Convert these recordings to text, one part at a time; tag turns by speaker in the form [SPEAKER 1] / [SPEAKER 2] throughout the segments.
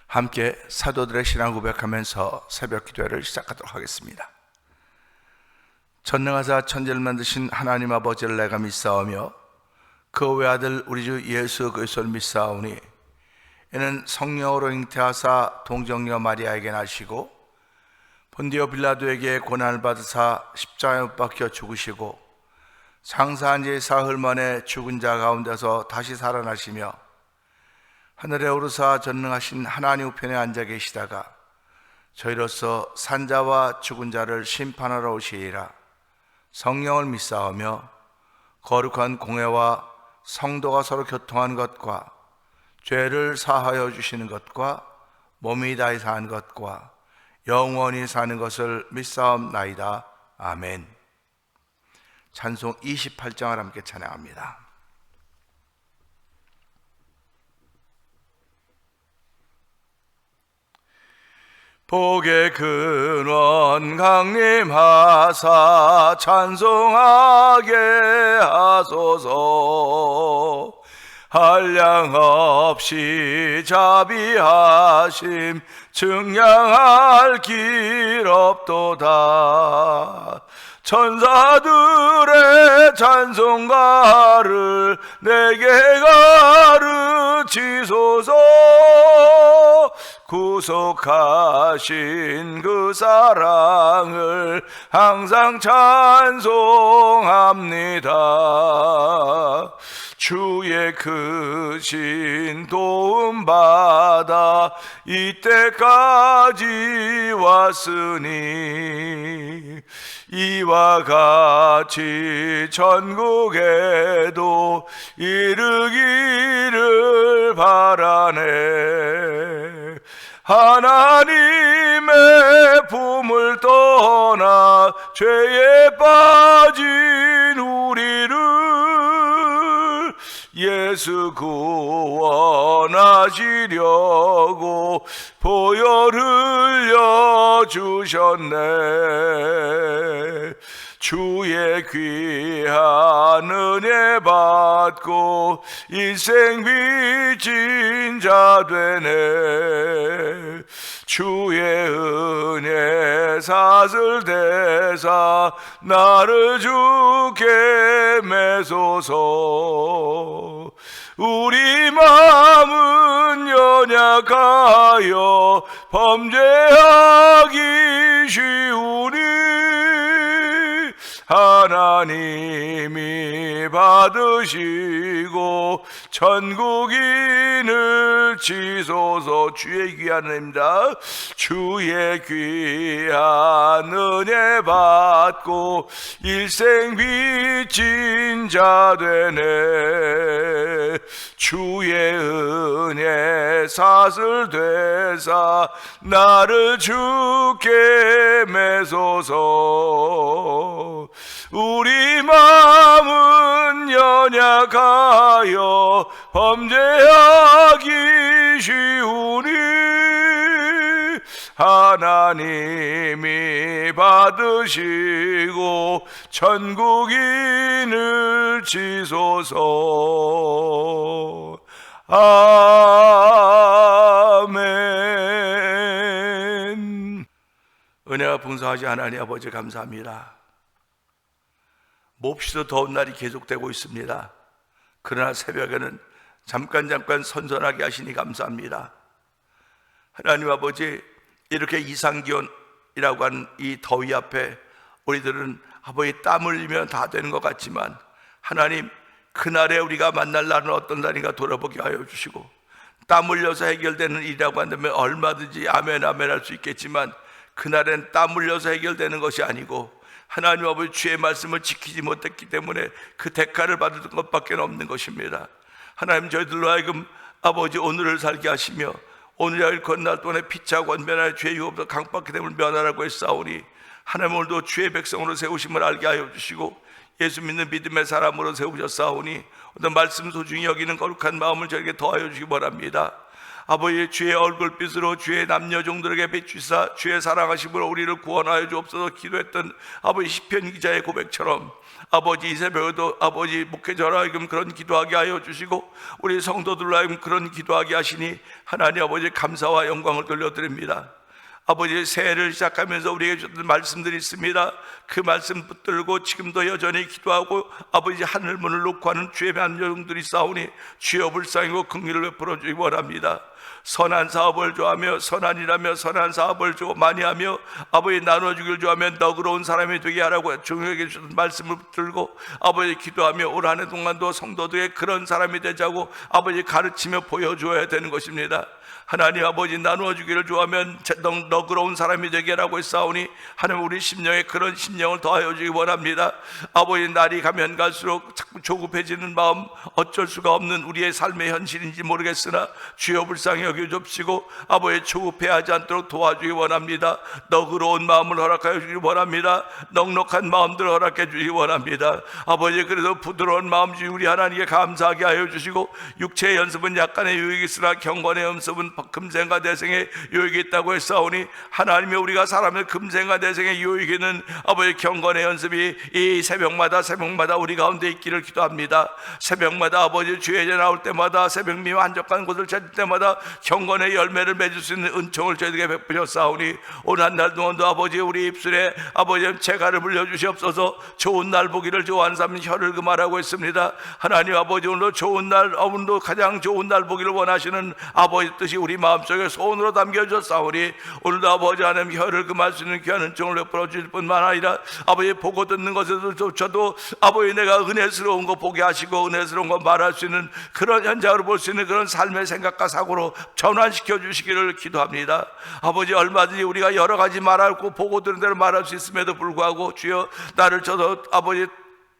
[SPEAKER 1] 함께 사도들의 신앙 고백하면서 새벽 기도회를 시작하도록 하겠습니다. 전능하사 천지를 만드신 하나님 아버지를 내가 믿사오며 그 외아들 우리 주 예수 그리스도를 믿사오니 이는 성령으로 잉태하사 동정녀 마리아에게 나시고 본디오 빌라도에게 고난을 받으사 십자가에 못 박혀 죽으시고 장사한 지 사흘 만에 죽은 자 가운데서 다시 살아나시며 하늘에 오르사 전능하신 하나님 우편에 앉아 계시다가 저희로서 산자와 죽은 자를 심판하러 오시리라. 성령을 믿사오며 거룩한 공회와 성도가 서로 교통한 것과 죄를 사하여 주시는 것과 몸이 다히 사는 것과 영원히 사는 것을 믿사옵나이다. 아멘. 찬송 28장을 함께 찬양합니다. 복의 근원 강림하사 찬송하게 하소서. 한량 없이 자비하심 증량할 길 없도다. 천사들의 찬송가를 내게 가르치소서. 구속하신 그 사랑을 항상 찬송합니다. 주의 크신 도움 받아 이때까지 왔으니 이와 같이 천국에도 이르기를 바라네. 하나님의 품을 떠나 죄에 빠진 우리를 예수 구원하시려고 보혈 흘려주셨네. 주의 귀한 은혜 받고 인생 빚진 자 되네. 주의 은혜 사슬 대사 나를 주께 매소서. 우리 마음은 연약하여 범죄하기 쉬우니 하나님이 받으시고 천국인을 치소서. 주의 귀한 은혜입니다. 주의 귀한 은혜 받고 일생 빚진 자 되네. 주의 은혜 사슬 되사 나를 주께 매소서. 우리 마음은 연약하여 범죄하기 쉬우니 하나님이 받으시고 천국인을 치소서. 아멘. 은혜가 풍성하신 하나님 아버지 감사합니다. 몹시도 더운 날이 계속되고 있습니다. 그러나 새벽에는 잠깐 선선하게 하시니 감사합니다. 하나님 아버지, 이렇게 이상기온이라고 하는 이 더위 앞에 우리들은 아버지 땀 흘리면 다 되는 것 같지만 하나님, 그날에 우리가 만날 날은 어떤 날인가 돌아보게 하여 주시고, 땀 흘려서 해결되는 일이라고 한다면 얼마든지 아멘 할 수 있겠지만 그날엔 땀 흘려서 해결되는 것이 아니고 하나님 아버지 주의 말씀을 지키지 못했기 때문에 그 대가를 받을 것밖에 없는 것입니다. 하나님, 저희들로 하여금 아버지 오늘을 살게 하시며 오늘을 건날 동안에 피차 권면하여 죄 유업도 강박히 됨을 면하라고 했사오니 하나님, 오늘도 주의 백성으로 세우심을 알게 하여 주시고 예수 믿는 믿음의 사람으로 세우셨사오니 어떤 말씀 소중히 여기는 거룩한 마음을 저에게 더하여 주시기 바랍니다. 아버지 주의 얼굴빛으로 주의 남녀 종들에게 비추사 주의 사랑하심으로 우리를 구원하여 주옵소서 기도했던 아버지 시편 기자의 고백처럼 아버지 이 새벽에도 아버지 목회자로 하여금 그런 기도하게 하여 주시고 우리 성도들로 하여금 그런 기도하게 하시니 하나님 아버지 감사와 영광을 돌려드립니다. 아버지 새해를 시작하면서 우리에게 주신 말씀들이 있습니다. 그 말씀 붙들고 지금도 여전히 기도하고 아버지 하늘 문을 놓고 하는 주의 만종들이 싸우니 주여 불쌍히고 긍휼을 베풀어 주기 원합니다. 선한 사업을 좋아하며 선한 일하며 선한 사업을 많이 하며 아버지 나눠주기를 좋아하며 너그러운 사람이 되게 하라고 종에게 주신 말씀을 붙들고 아버지 기도하며 올 한 해 동안도 성도들의 그런 사람이 되자고 아버지 가르치며 보여줘야 되는 것입니다. 하나님 아버지 나누어주기를 좋아하면 너그러운 사람이 되게 하라고 했사오니 하나님 우리 심령에 그런 심령을 더하여 주기 원합니다. 아버지 날이 가면 갈수록 자꾸 조급해지는 마음 어쩔 수가 없는 우리의 삶의 현실인지 모르겠으나 주여 불쌍히 여겨주시고 아버지 조급해하지 않도록 도와주기 원합니다. 너그러운 마음을 허락하여 주기 원합니다. 넉넉한 마음들을 허락해 주기 원합니다. 아버지 그래서 부드러운 마음 주신 우리 하나님께 감사하게 하여 주시고 육체의 연습은 약간의 유익이 있으나 경건의 연습은 금생과 대생의 유익이 있다고 했사오니 하나님의 우리가 사람의 금생과 대생의 유익에는 아버지 경건의 연습이 이 새벽마다 우리 가운데 있기를 기도합니다. 새벽마다 아버지 주의 제 나올 때마다 새벽미와 한적한 곳을 찾을 때마다 경건의 열매를 맺을 수 있는 은총을 저희에게 베푸셨사오니 오늘 한 날 동안도 아버지 우리 입술에 아버지 재갈을 물려주시옵소서. 좋은 날 보기를 좋아하는 사람은 혀를 금하라고 했습니다. 하나님 아버지 오늘도 좋은 날 오늘도 가장 좋은 날 보기를 원하시는 아버지 뜻이 우리 마음속에 소원으로 담겨졌사오니 오늘도 아버지 하나님 혀를 금할 수 있는 귀한 은총을 베풀어 주실 뿐만 아니라 아버지 보고 듣는 것에서조차도 아버지 내가 은혜스러운 거 보게 하시고 은혜스러운 거 말할 수 있는 그런 현장으로 볼 수 있는 그런 삶의 생각과 사고로 전환시켜 주시기를 기도합니다. 아버지 얼마든지 우리가 여러 가지 말하고 보고 들은 대로 말할 수 있음에도 불구하고 주여 나를 저도 아버지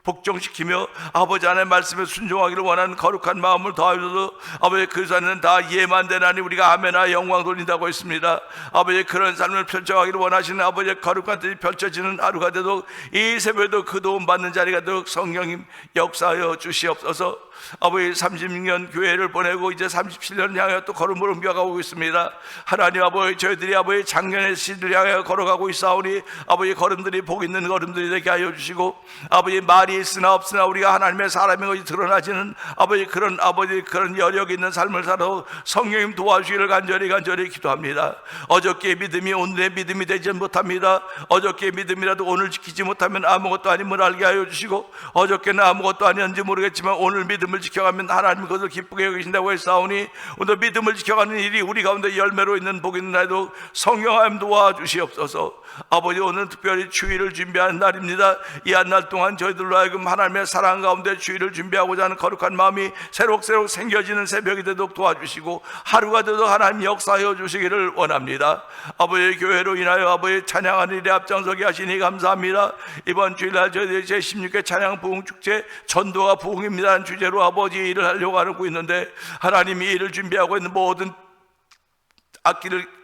[SPEAKER 1] 복종시키며 아버지 하나님의 말씀에 순종하기를 원하는 거룩한 마음을 더하여서 아버지 그 삶은 다 이해만 되나니 우리가 아멘하 영광 돌린다고 했습니다. 아버지 그런 삶을 펼쳐가기를 원하시는 아버지의 거룩한 뜻이 펼쳐지는 하루가 되도록 이 새벽에도 그 도움 받는 자리가 되도록 성령님 역사하여 주시옵소서. 아버지 36년 교회를 보내고 이제 37년 향해 또 걸음을 옮겨가고 있습니다. 하나님 아버지 저희들이 아버지 작년의 시를 향해 걸어가고 있사오니 아버지 걸음들이 복 있는 걸음들이 되게 하여 주시고 아버지 말이 있으나 없으나 우리가 하나님의 사람인 것이 드러나지는 아버지 그런 여력 있는 삶을 살아 성령님 도와주기를 간절히 기도합니다. 어저께의 믿음이 오늘의 믿음이 되지 못합니다. 어저께의 믿음이라도 오늘 지키지 못하면 아무것도 아님을 알게 하여 주시고 어저께는 아무것도 아니었는지 모르겠지만 오늘 믿음을 지켜가면 하나님 그것을 기쁘게 여기신다고 했사오니 오늘 믿음을 지켜가는 일이 우리 가운데 열매로 있는 복이 있는 날에도 성령 하나님 도와주시옵소서. 아버지 오늘 특별히 주일을 준비하는 날입니다. 이 한 날 동안 저희들로 하여금 하나님의 사랑 가운데 주일을 준비하고자 하는 거룩한 마음이 새록새록 생겨지는 새벽이 되도록 도와주시고 하루가 되도록 하나님 역사하여 주시기를 원합니다. 아버지 교회로 인하여 아버지 찬양하는 일에 앞장서게 하시니 감사합니다. 이번 주일날 저희들이 제16회 찬양 부흥축제 전도가 부흥입니다라는 주제로 아버지 일을 하려고 하고 있는데 하나님이 일을 준비하고 있는 모든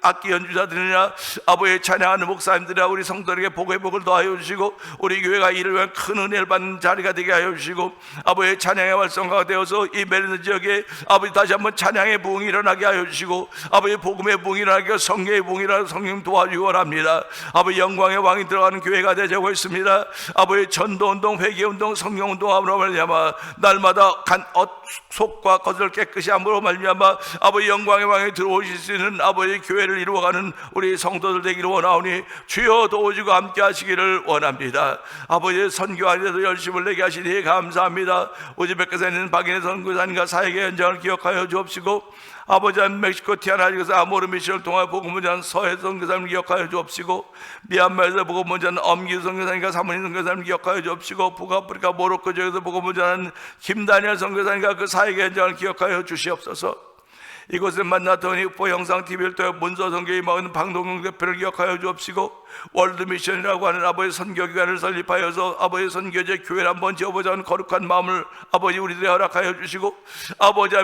[SPEAKER 1] 악기 연주자들이나 아버지 찬양하는 목사님들이나 우리 성도들에게 복의 복을 더하여 주시고 우리 교회가 이를 위한 큰 은혜를 받는 자리가 되게 하여 주시고 아버지 찬양의 활성화가 되어서 이 메리드 지역에 아버지 다시 한번 찬양의 부흥이 일어나게 하여 주시고 아버지 복음의 부흥이 일어나게 하여 성령의 부흥이 일어나게 성령 도와주기 원합니다. 아버지 영광의 왕이 들어가는 교회가 되자고 했습니다. 아버지 전도운동 회개운동 성령운동함으로 말미암아 날마다 속과 겉을 깨끗이 함으로 말미암아 아버지 영광의 왕이 들어오실 수 있는 아버지 교회를 이루어가는 우리 성도들 되기를 원하오니 주여 도와주고 함께 하시기를 원합니다. 아버지 선교 안에서 열심을 내게 하시니 감사합니다. 우즈베크스에 있는 박인혜 선교사님과 사역의 현장을 기억하여 주옵시고 아버지 한 멕시코 티아나에서 아모르 미션을 통하여 복음을 전하는 서해 선교사님을 기억하여 주옵시고 미얀마에서 복음을 전하는 엄기 선교사님과 사모님 선교사님을 기억하여 주옵시고 북아프리카 모로코 지역에서 복음을 전하는 김다니엘 선교사님과 그 사역의 현장을 기억하여 주시옵소서. 이곳에 만났더니 흑보 영상TV를 통해 문서 선교에 임하는 방동용 대표를 기억하여 주옵시고 월드미션이라고 하는 아버지 선교기관을 설립하여서 아버지 선교제 교회를 한번 지어보자 하는 거룩한 마음을 아버지 우리들이 허락하여 주시고 아버지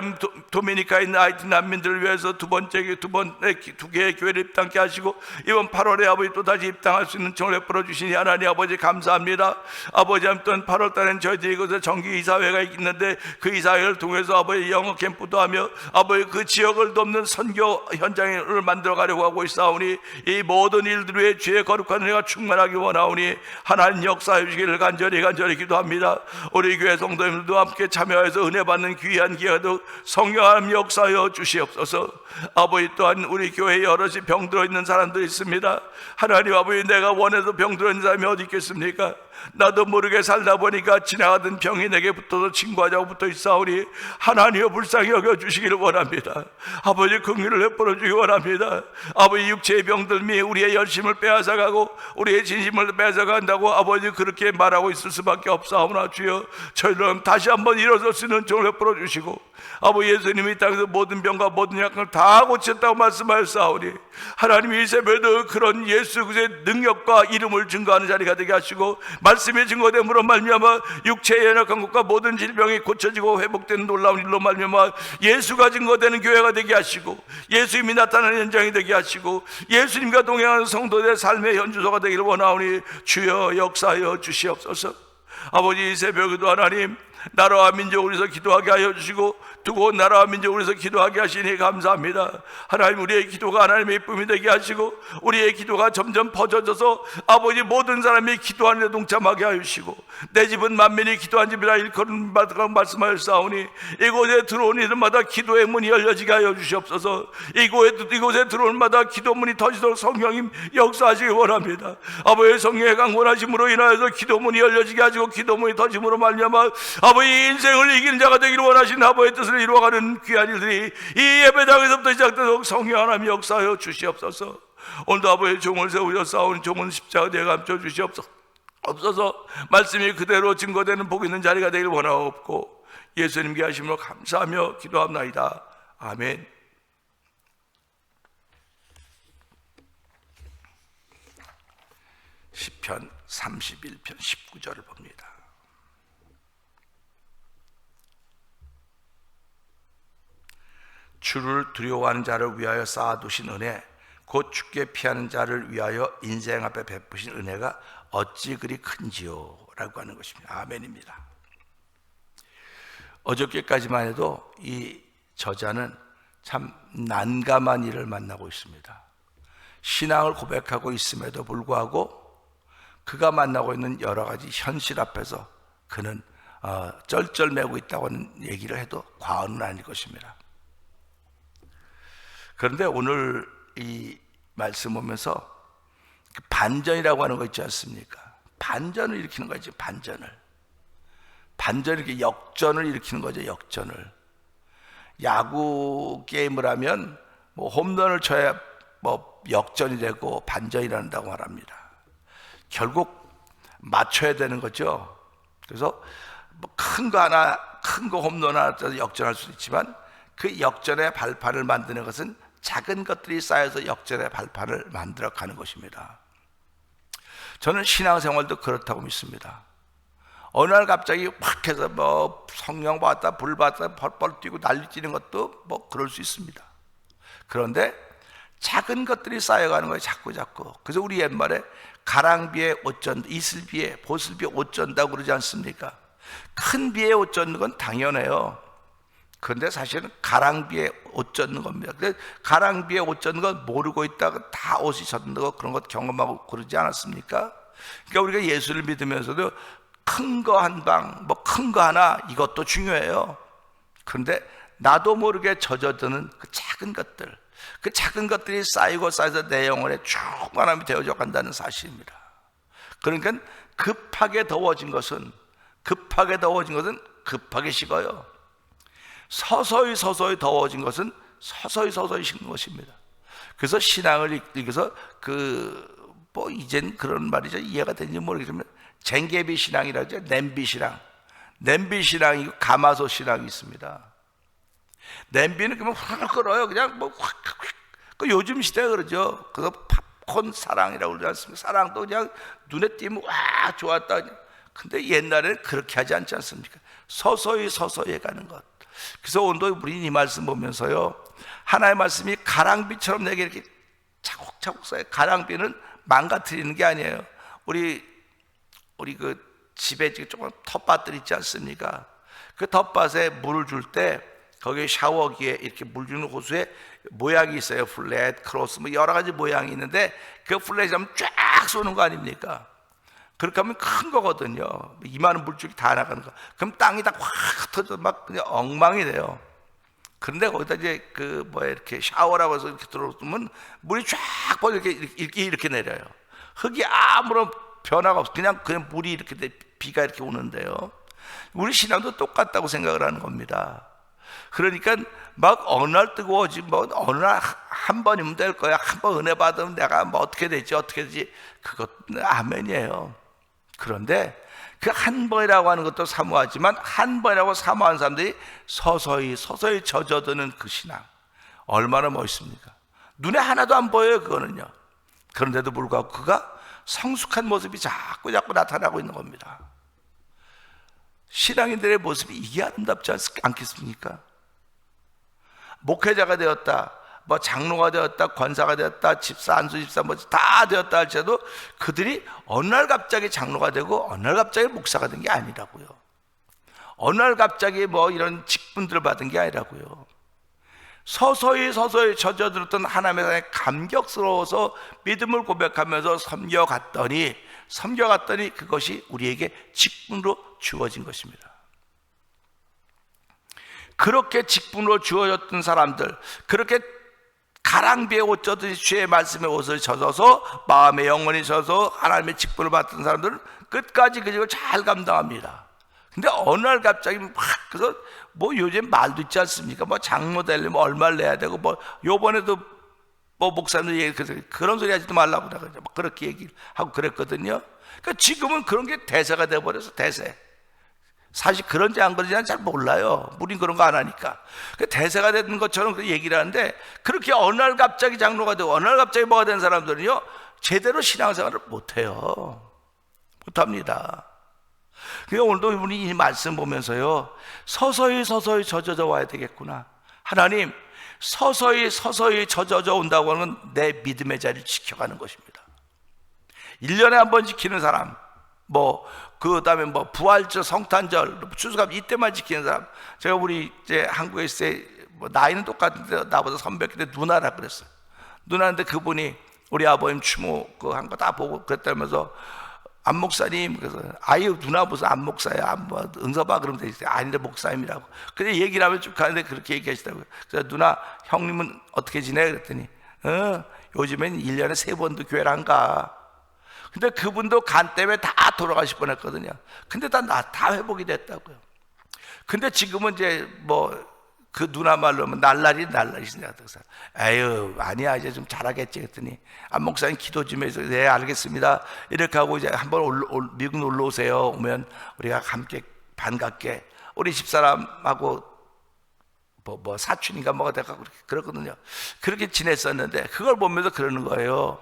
[SPEAKER 1] 도미니카에 있는 하이티 난민들을 위해서 두 개의 교회를 입당케 하시고 이번 8월에 아버지 또다시 입당할 수 있는 청을 베풀어 주시니 하나님 아버지 감사합니다. 아버지 또한 8월 달에는 저희들이 이곳에 정기 이사회가 있는데 그 이사회를 통해서 아버지 영어 캠프도 하며 아버지 그 지역을 돕는 선교 현장을 만들어 가려고 하고 있사오니 이 모든 일들 위해 주의 거룩한 은혜가 충만하기 원하오니 하나님 역사해 주시기를 간절히 기도합니다. 우리 교회 성도님들도 함께 참여해서 은혜 받는 귀한 기회도 성령 하나님 역사하여 주시옵소서. 아버지, 또한 우리 교회에 여럿이 병들어 있는 사람들이 있습니다. 하나님 아버지, 내가 원해서 병들어 있는 사람이 어디 있겠습니까? 나도 모르게 살다 보니까 지나가던 병이 내게 붙어서 친구하자고 붙어 있사오니 하나님여 불쌍히 여겨주시기를 원합니다. 아버지, 긍휼을 베풀어 주기 원합니다. 아버지, 육체의 병들미 우리의 열심을 빼앗아가고 우리의 진심을 빼앗아간다고 아버지 그렇게 말하고 있을 수밖에 없사오나 주여, 저희들은 다시 한번 일어설 수 있는 종을 베풀어 주시고 아버지, 예수님이 이 땅에서 모든 병과 모든 약을 다 고쳤다고 말씀하셨사오니 하나님 이 새벽에도 그런 예수 그리스도의 능력과 이름을 증거하는 자리가 되게 하시고 말씀이 증거됨으로 말미암아 육체의 연약한 것과 모든 질병이 고쳐지고 회복되는 놀라운 일로 말미암아 예수가 증거되는 교회가 되게 하시고 예수님이 나타나는 현장이 되게 하시고 예수님과 동행하는 성도들의 삶의 현주소가 되기를 원하오니 주여 역사하여 주시옵소서. 아버지, 이 새벽에도 하나님 나라와 민족을 위해서 기도하게 하여 주시고 두고 나라와 민족을 위해서 기도하게 하시니 감사합니다. 하나님, 우리의 기도가 하나님의 기쁨이 되게 하시고 우리의 기도가 점점 퍼져져서 아버지 모든 사람이 기도하는 데 동참하게 하여 주시고 내 집은 만민이 기도한 집이라 일컬음 받으라고 말씀하셨사오니 이곳에 들어오는 이들마다 기도의 문이 열려지게 하여 주시옵소서. 이곳에 들어오는 마다 기도 문이 터지도록 성령님 역사하시기 원합니다. 아버지, 성령의 강권하심으로 인하여서 기도 문이 열려지게 하시고 기도 문이 터짐으로 말미암아 아버지 인생을 이기는 자가 되기를 원하시는 아버지의 뜻을 이루어가는 귀한 일들이 이 예배당에서부터 시작되도록 성령 하나님 역사하여 주시옵소서. 오늘도 아버지의 종을 세우셔 싸우는 종은 십자가 되어 감춰 주시옵소서. 말씀이 그대로 증거되는 복 있는 자리가 되기를 원하옵고 예수님께 하심으로 감사하며 기도합나이다. 아멘. 시편 31편 19절을 봅니다. 주를 두려워하는 자를 위하여 쌓아두신 은혜, 곧 주께 피하는 자를 위하여 인생 앞에 베푸신 은혜가 어찌 그리 큰지요 라고 하는 것입니다. 아멘입니다. 어저께까지만 해도 이 저자는 참 난감한 일을 만나고 있습니다. 신앙을 고백하고 있음에도 불구하고 그가 만나고 있는 여러 가지 현실 앞에서 그는 쩔쩔매고 있다고 하는 얘기를 해도 과언은 아닐 것입니다. 그런데 오늘 이 말씀 보면서 반전이라고 하는 거 있지 않습니까? 반전을 일으키는 거죠. 반전을 이렇게 역전을 일으키는 거죠. 역전을. 야구 게임을 하면 뭐 홈런을 쳐야 뭐 역전이 되고 반전이 난다고 말합니다. 결국 맞춰야 되는 거죠. 그래서 뭐 큰 거 홈런 하나 떠서 역전할 수도 있지만 그 역전의 발판을 만드는 것은 작은 것들이 쌓여서 역전의 발판을 만들어 가는 것입니다. 저는 신앙생활도 그렇다고 믿습니다. 어느 날 갑자기 확 해서 뭐 성령 받았다 불 받았다 펄펄 뛰고 난리 뛰는 것도 뭐 그럴 수 있습니다. 그런데 작은 것들이 쌓여가는 거예요. 자꾸. 그래서 우리 옛말에 가랑비에 옷 젖는다, 이슬비에 보슬비에 옷 젖는다고 그러지 않습니까? 큰 비에 옷 젖는 건 당연해요. 그런데 사실은 가랑비에 옷 젖는 겁니다. 근데 가랑비에 옷 젖는 건 모르고 있다가 다 옷이 젖는다고 그런 것 경험하고 그러지 않았습니까? 그러니까 우리가 예수를 믿으면서도 큰 거 한 방, 뭐 큰 거 하나 이것도 중요해요. 그런데 나도 모르게 젖어드는 그 작은 것들, 그 작은 것들이 쌓여서 내 영혼에 충만함이 되어져 간다는 사실입니다. 그러니까 급하게 더워진 것은 급하게 식어요. 서서히 더워진 것은 서서히 식는 것입니다. 그래서 신앙을 읽어서 뭐 이젠 그런 말이죠. 이해가 되는지 모르겠지만 쟁개비 신앙이라죠. 냄비 신앙이고 가마솥 신앙이 있습니다. 냄비는 그냥 확 끓어요. 그냥 뭐 확. 그 요즘 시대가 그러죠. 그래서 팝콘 사랑이라고 그러지 않습니까? 사랑도 그냥 눈에 띄면 와 좋았다. 근데 옛날에는 그렇게 하지 않지 않습니까? 서서히 가는 것. 그래서 오늘도 우리 이 말씀 보면서요, 하나님의 말씀이 가랑비처럼 내게 이렇게 차곡차곡 쌓여. 가랑비는 망가뜨리는 게 아니에요. 우리 그 집에 조금 텃밭들 있지 않습니까? 그 텃밭에 물을 줄 때 거기에 샤워기에 이렇게 물 주는 호수에 모양이 있어요. 플랫, 크로스, 뭐 여러 가지 모양이 있는데 그 플랫이 하면 쫙 쏘는 거 아닙니까? 그렇게 하면 큰 거거든요. 이만한 물줄기 다 나가는 거. 그럼 땅이 다 확 터져 막 그냥 엉망이 돼요. 그런데 거기다 이제 이렇게 샤워라고 해서 이렇게 들어오면 물이 쫙 뻗어 이렇게 내려요. 흙이 아무런 변화가 없어. 그냥 물이 이렇게 비가 이렇게 오는데요. 우리 신앙도 똑같다고 생각을 하는 겁니다. 그러니까 막 어느 날 뜨거워지 어느 날 한 번이면 될 거야. 한 번 은혜 받으면 내가 어떻게 되지 그것 아멘이에요. 그런데 그 한 번이라고 하는 것도 사모하지만 한 번이라고 사모하는 사람들이 서서히 젖어드는 그 신앙 얼마나 멋있습니까? 눈에 하나도 안 보여요. 그거는요. 그런데도 불구하고 그가 성숙한 모습이 자꾸 나타나고 있는 겁니다. 신앙인들의 모습이 이게 아름답지 않겠습니까? 목회자가 되었다, 장로가 되었다, 권사가 되었다, 집사, 안수집사 다 되었다 할지라도 그들이 어느 날 갑자기 장로가 되고 어느 날 갑자기 목사가 된 게 아니라고요. 어느 날 갑자기 이런 직분들을 받은 게 아니라고요. 서서히 젖어들었던 하나님의 사랑에 감격스러워서 믿음을 고백하면서 섬겨갔더니 그것이 우리에게 직분으로 주어진 것입니다. 그렇게 직분으로 주어졌던 사람들, 그렇게 가랑비에 옷 젖듯이 주의 말씀에 옷을 젖어서 마음에 영원히 젖어서 하나님의 직분을 받던 사람들은 끝까지 그 직을 잘 감당합니다. 근데 어느 날 갑자기 그래서 요즘 말도 있지 않습니까? 장로 되려면 얼마를 내야 되고 요번에도 목사님들 얘기해서 그런 소리 하지도 말라고 그러죠. 그렇게 얘기를 하고 그랬거든요. 그러니까 지금은 그런 게 대세가 돼버려서 대세. 사실 그런지 안 그런지는 잘 몰라요. 우린 그런 거 안 하니까. 대세가 되는 것처럼 얘기를 하는데 그렇게 어느 날 갑자기 장로가 되고 어느 날 갑자기 뭐가 된 사람들은요 제대로 신앙생활을 못해요. 못합니다. 그러니까 오늘도 우리 이 말씀 보면서요 서서히 젖어져 와야 되겠구나. 하나님 서서히 젖어져 온다고 하는 건 내 믿음의 자리를 지켜가는 것입니다. 1년에 한 번 지키는 사람, 그 다음에 부활절, 성탄절, 추수감 이때만 지키는 사람. 제가 우리 이제 한국에 있을 때 나이는 똑같은데 나보다 선배인데 누나라 그랬어요. 누나인데 그분이 우리 아버님 추모 한 거 다 보고 그랬다면서 안 목사님, 그래서 아유 누나 무슨 안 목사야, 응서봐 그러면 되지. 아닌데 목사님이라고. 근데 얘기를 하면 쭉 가는데 그렇게 얘기하시더라고요. 그래서 누나 형님은 어떻게 지내? 그랬더니 요즘엔 1년에 3번도 교회를 안 가. 근데 그분도 간 때문에 다 돌아가실 뻔했거든요. 근데 다 회복이 됐다고요. 근데 지금은 이제 그 누나 말로 하면 날라리시냐. 에휴 아니야 이제 좀 잘하겠지 했더니 안 목사님 기도 좀 해서 네 알겠습니다 이렇게 하고 이제 한번 미국 놀러 오세요. 오면 우리가 함께 반갑게 우리 집사람하고 사촌인가 뭐가 돼가고 그렇거든요. 그렇게 지냈었는데 그걸 보면서 그러는 거예요.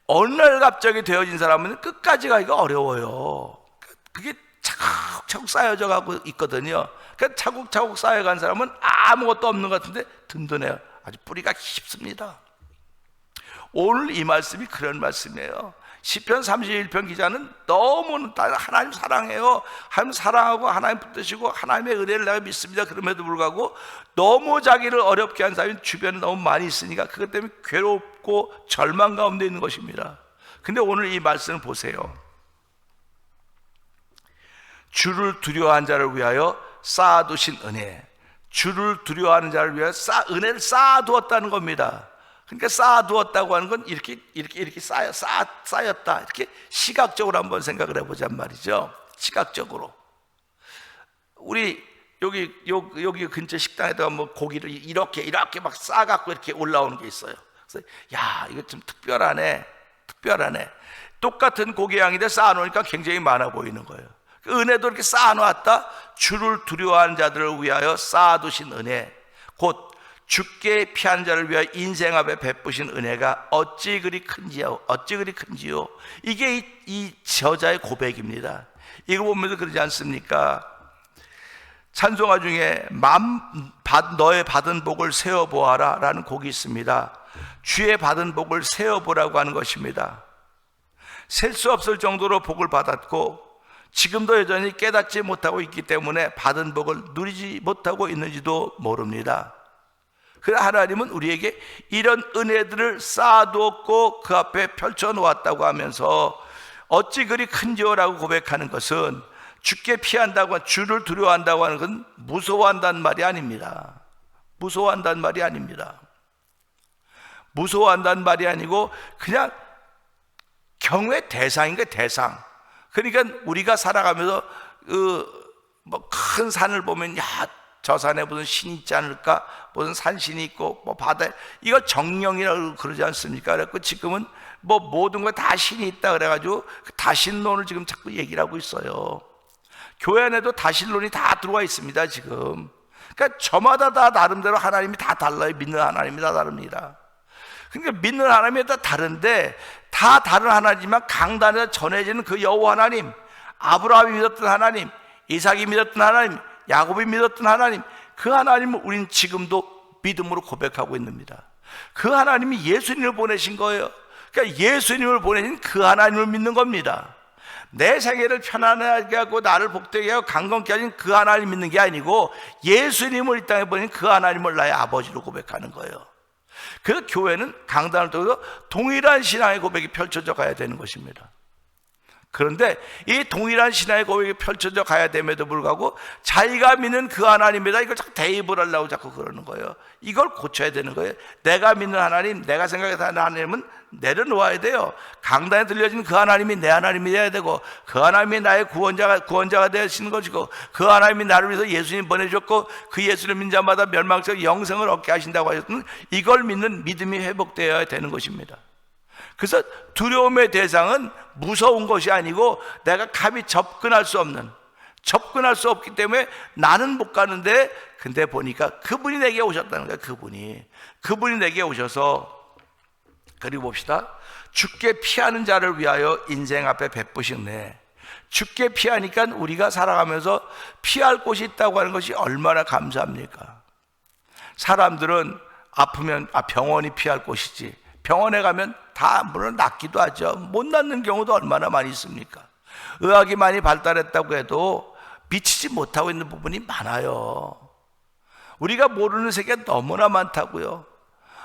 [SPEAKER 1] 어느 날 갑자기 되어진 사람은 끝까지 가기가 어려워요. 그게 차곡차곡 쌓여져 가고 있거든요. 그러니까 차곡차곡 쌓여간 사람은 아무것도 없는 것 같은데 든든해요. 아주 뿌리가 깊습니다. 오늘 이 말씀이 그런 말씀이에요. 시편 31편 기자는 너무 하나님 사랑해요. 하나님 사랑하고 하나님 붙드시고 하나님의 은혜를 내가 믿습니다. 그럼에도 불구하고 너무 자기를 어렵게 한 사람이 주변에 너무 많이 있으니까 그것 때문에 괴롭고 절망 가운데 있는 것입니다. 근데 오늘 이 말씀을 보세요. 주를 두려워하는 자를 위하여 쌓아두신 은혜. 주를 두려워하는 자를 위하여 은혜를 쌓아두었다는 겁니다. 그러니까 쌓아두었다고 하는 건 이렇게 쌓였다. 이렇게 시각적으로 한번 생각을 해보자는 말이죠. 시각적으로. 우리 여기 근처 식당에다가 고기를 이렇게 막 싸갖고 이렇게 올라오는 게 있어요. 그래서 야 이거 좀 특별하네. 똑같은 고기 양인데 쌓아놓으니까 굉장히 많아 보이는 거예요. 은혜도 이렇게 쌓아놓았다. 주를 두려워하는 자들을 위하여 쌓아두신 은혜, 곧 죽게 피한 자를 위하여 인생 앞에 베푸신 은혜가 어찌 그리 큰지요. 이게 이 저자의 고백입니다. 이거 보면서 그러지 않습니까? 찬송가 중에 너의 받은 복을 세어보아라 라는 곡이 있습니다. 주의 받은 복을 세어보라고 하는 것입니다. 셀 수 없을 정도로 복을 받았고 지금도 여전히 깨닫지 못하고 있기 때문에 받은 복을 누리지 못하고 있는지도 모릅니다. 그러나 하나님은 우리에게 이런 은혜들을 쌓아두었고 그 앞에 펼쳐놓았다고 하면서 어찌 그리 큰지요라고 고백하는 것은 주께 피한다고, 주를 두려워한다고 하는 건 무서워한다는 말이 아닙니다. 무서워한다는 말이 아닙니다. 무서워한다는 말이 아니고 그냥 경외 대상인 거예요. 대상. 그러니까 우리가 살아가면서 큰 산을 보면 저 산에 무슨 신이 있지 않을까, 무슨 산신이 있고 바다에, 이거 정령이라고 그러지 않습니까? 그래서 지금은 모든 거 다 신이 있다 그래가지고 다신론을 지금 자꾸 얘기를 하고 있어요. 교회 안에도 다신론이 다 들어와 있습니다 지금. 그러니까 저마다 다 나름대로 하나님이 다 달라요. 믿는 하나님이 다 다릅니다. 그러니까 믿는 하나님이 다 다른데, 다 다른 하나님이지만 강단에서 전해지는 그 여호와 하나님, 아브라함이 믿었던 하나님, 이삭이 믿었던 하나님, 야곱이 믿었던 하나님, 그 하나님을 우리는 지금도 믿음으로 고백하고 있습니다. 그 하나님이 예수님을 보내신 거예요. 그러니까 예수님을 보내신 그 하나님을 믿는 겁니다. 내 생애를 편안하게 하고 나를 복되게 하고 강건케 하신 그 하나님 믿는 게 아니고 예수님을 이 땅에 보내신 그 하나님을 나의 아버지로 고백하는 거예요. 그 교회는 강단을 통해서 동일한 신앙의 고백이 펼쳐져 가야 되는 것입니다. 그런데 이 동일한 신앙의 고백이 펼쳐져 가야 됨에도 불구하고 자기가 믿는 그 하나님에다 이걸 자꾸 대입을 하려고 자꾸 그러는 거예요. 이걸 고쳐야 되는 거예요. 내가 믿는 하나님, 내가 생각하는 하나님은 내려놓아야 돼요. 강단에 들려진 그 하나님이 내 하나님이 돼야 되고, 그 하나님이 나의 구원자가 되시는 것이고, 그 하나님이 나를 위해서 예수님 보내주셨고 그 예수를 믿는 자마다 멸망적 영생을 얻게 하신다고 하셨던, 이걸 믿는 믿음이 회복되어야 되는 것입니다. 그래서 두려움의 대상은 무서운 것이 아니고 내가 감히 접근할 수 없기 때문에 나는 못 가는데, 근데 보니까 그분이 내게 오셨다는 거예요. 그분이 내게 오셔서, 그리고 봅시다. 주께 피하는 자를 위하여 인생 앞에 베푸신 은혜. 주께 피하니까 우리가 살아가면서 피할 곳이 있다고 하는 것이 얼마나 감사합니까? 사람들은 아프면 병원이 피할 곳이지, 병원에 가면 다 물론 낫기도 하죠. 못 낫는 경우도 얼마나 많이 있습니까? 의학이 많이 발달했다고 해도 미치지 못하고 있는 부분이 많아요. 우리가 모르는 세계가 너무나 많다고요.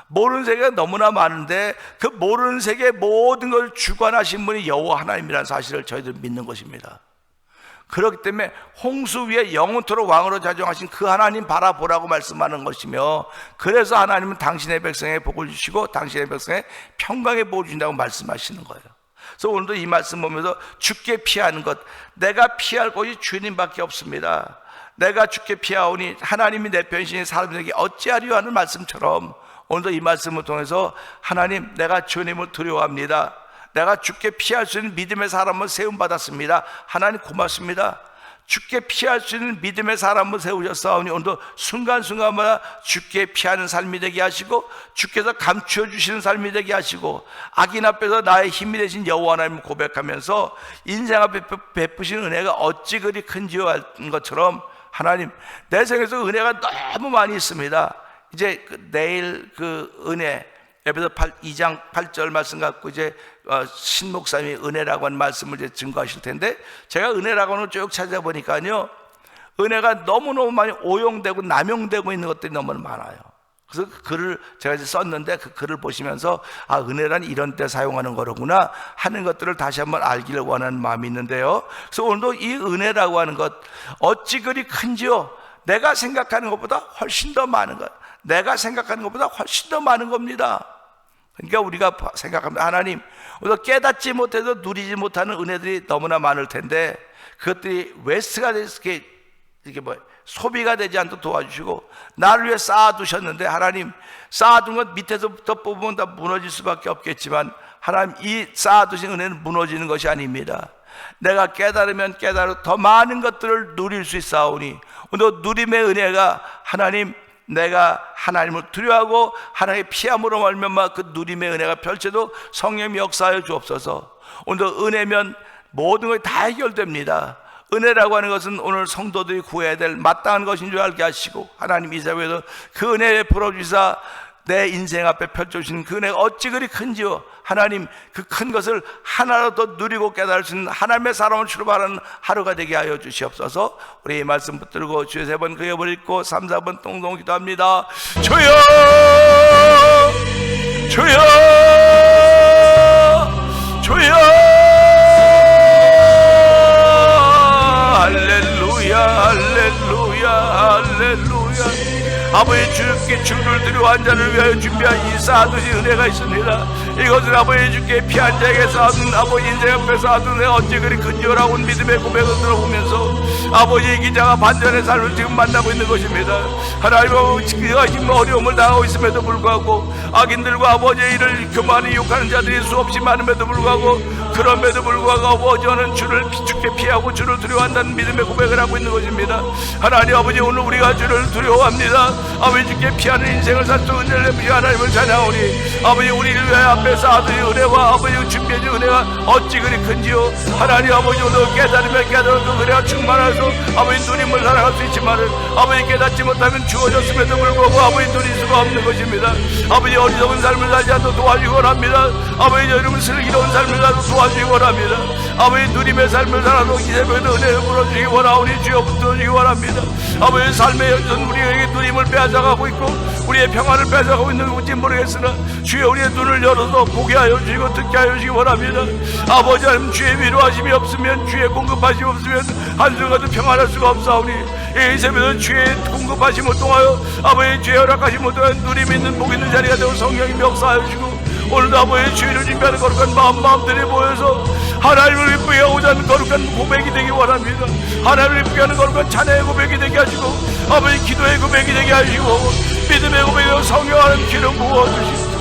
[SPEAKER 1] 모르는 세계가 너무나 많은데 그 모르는 세계의 모든 걸 주관하신 분이 여호와 하나님이라는 사실을 저희들 믿는 것입니다. 그렇기 때문에 홍수 위에 영원토록 왕으로 자정하신 그 하나님 바라보라고 말씀하는 것이며, 그래서 하나님은 당신의 백성에 복을 주시고 당신의 백성에 평강의 복을 주신다고 말씀하시는 거예요. 그래서 오늘도 이 말씀 보면서 주께 피하는 것, 내가 피할 곳이 주님밖에 없습니다. 내가 주께 피하오니 하나님이 내 편이시니 사람들에게 어찌하리요 하는 말씀처럼, 오늘도 이 말씀을 통해서 하나님, 내가 주님을 두려워합니다. 내가 주께 피할 수 있는 믿음의 사람을 세움받았습니다. 하나님 고맙습니다. 주께 피할 수 있는 믿음의 사람을 세우셨사오니 오늘도 순간순간마다 주께 피하는 삶이 되게 하시고, 주께서 감추어 주시는 삶이 되게 하시고, 악인 앞에서 나의 힘이 되신 여호와 하나님을 고백하면서 인생 앞에 베푸신 은혜가 어찌 그리 큰지요 하는 것처럼, 하나님, 내 생에서 은혜가 너무 많이 있습니다. 이제 내일 그 은혜, 에베소 2장 8절 말씀 갖고 이제 신 목사님이 은혜라고 하는 말씀을 이제 증거하실 텐데, 제가 은혜라고 하는 걸 쭉 찾아보니까요, 은혜가 너무너무 많이 오용되고 남용되고 있는 것들이 너무 많아요. 그래서 그 글을 제가 이제 썼는데, 그 글을 보시면서 은혜란 이런 때 사용하는 거로구나 하는 것들을 다시 한번 알기를 원하는 마음이 있는데요. 그래서 오늘도 이 은혜라고 하는 것 어찌 그리 큰지요? 내가 생각하는 것보다 훨씬 더 많은 것, 내가 생각하는 것보다 훨씬 더 많은 겁니다. 그러니까 우리가 생각합니다. 하나님, 우리가 깨닫지 못해도 누리지 못하는 은혜들이 너무나 많을 텐데, 그것들이 웨스트가 이렇게 소비가 되지 않도록 도와주시고, 나를 위해 쌓아두셨는데, 하나님, 쌓아둔 것 밑에서부터 뽑으면 다 무너질 수밖에 없겠지만, 하나님, 이 쌓아두신 은혜는 무너지는 것이 아닙니다. 내가 깨달으면 깨달아 더 많은 것들을 누릴 수 있사오니, 오늘 누림의 은혜가, 하나님, 내가 하나님을 두려워하고 하나님의 피함으로 말미암아 그 누림의 은혜가 펼쳐도 성령이 역사하여 주옵소서. 오늘도 은혜면 모든 것이 다 해결됩니다. 은혜라고 하는 것은 오늘 성도들이 구해야 될 마땅한 것인 줄 알게 하시고, 하나님 이 사회에서 그 은혜에 풀어주사 내 인생 앞에 펼쳐주신 그 은혜가 어찌 그리 큰지요. 하나님, 그 큰 것을 하나라도 누리고 깨달을 수 있는 하나님의 사람을 출발하는 하루가 되게 하여 주시옵소서. 우리 이 말씀 붙들고 주여 3번 그 예물 읽고 3, 4번 동동 기도합니다. 주여, 주여, 주여, 할렐루야, 할렐루야, 할렐루야. 아버지, 주께 주를 드리고 한 자를 위하여 준비한 이 쌓아두신 은혜가 있습니다. 이것은 아버지 주께 피 한 자에게 쌓아둔 아버지 인생 앞에 쌓아둔 은혜가 어찌 그리 큰지라고 믿음의 고백을 들어보면서 아버지 이 기자가 반전의 삶을 지금 만나고 있는 것입니다. 하나님 아버지, 그가 지금 어려움을 당하고 있음에도 불구하고 악인들과 아버지의 일을 교만히 욕하는 자들이 수없이 많음에도 불구하고, 그럼에도 불구하고 아버지는 주를 주께 피하고 주를 두려워한다는 믿음의 고백을 하고 있는 것입니다. 하나님 아버지, 오늘 우리가 주를 두려워합니다. 아버지 주께 피하는 인생을 살 수 은혜를 내주시 하나님을 찬양하오니, 아버지 우리를 위하여 앞에 쌓아두신 은혜와 아버지 준비해준 은혜가 어찌 그리 큰지요. 하나님 아버지, 오늘 깨달으면 깨달은 그 은혜가 충만해서 아버지 누님을 살아갈 수 있지만은 아버지 깨닫지 못하면 주어졌음에도 불구하고 아버지 누릴 수가 없는 것입니다. 아버지 어리석은 삶을 살지 않도록 도와주기 원합니다. 아버지 여러분 슬기로운 삶을 살도록 도와주기 원합니다. 아버지 누림의 삶을 살아도 이 새벽에도 은혜를 불어주기 원하오니 주여 붙들어주기 원합니다. 아버지 삶의 연전 우리에게 누림을 빼앗아가고 있고 우리의 평안을 빼앗아가고 있는 건지 모르겠으나 주여 우리의 눈을 열어서 보게 하여 주시고 듣게 하여 주시기 원합니다. 아버지 하나님, 주의 위로하심이 없으면, 주의 공급하심이 없으면 한순간도 평안할 수가 없사오니 이 새벽에도 주의 공급하심을 통하여 아버지 주의 허락하심을 통하여 누림 있는 복 있는 자리가 되고 성령이 역사하여 주시고, 오늘도 아버지의 주의를 준비하는 거룩한 마음들이 모여서 하나님을 기쁘게 하고자 하는 거룩한 고백이 되기 원합니다. 하나님을 기쁘게 하는 거룩한 찬양의 고백이 되게 하시고 아버지 기도의 고백이 되게 하시고 믿음의 고백이 되고 성령하는 기름 부어주시고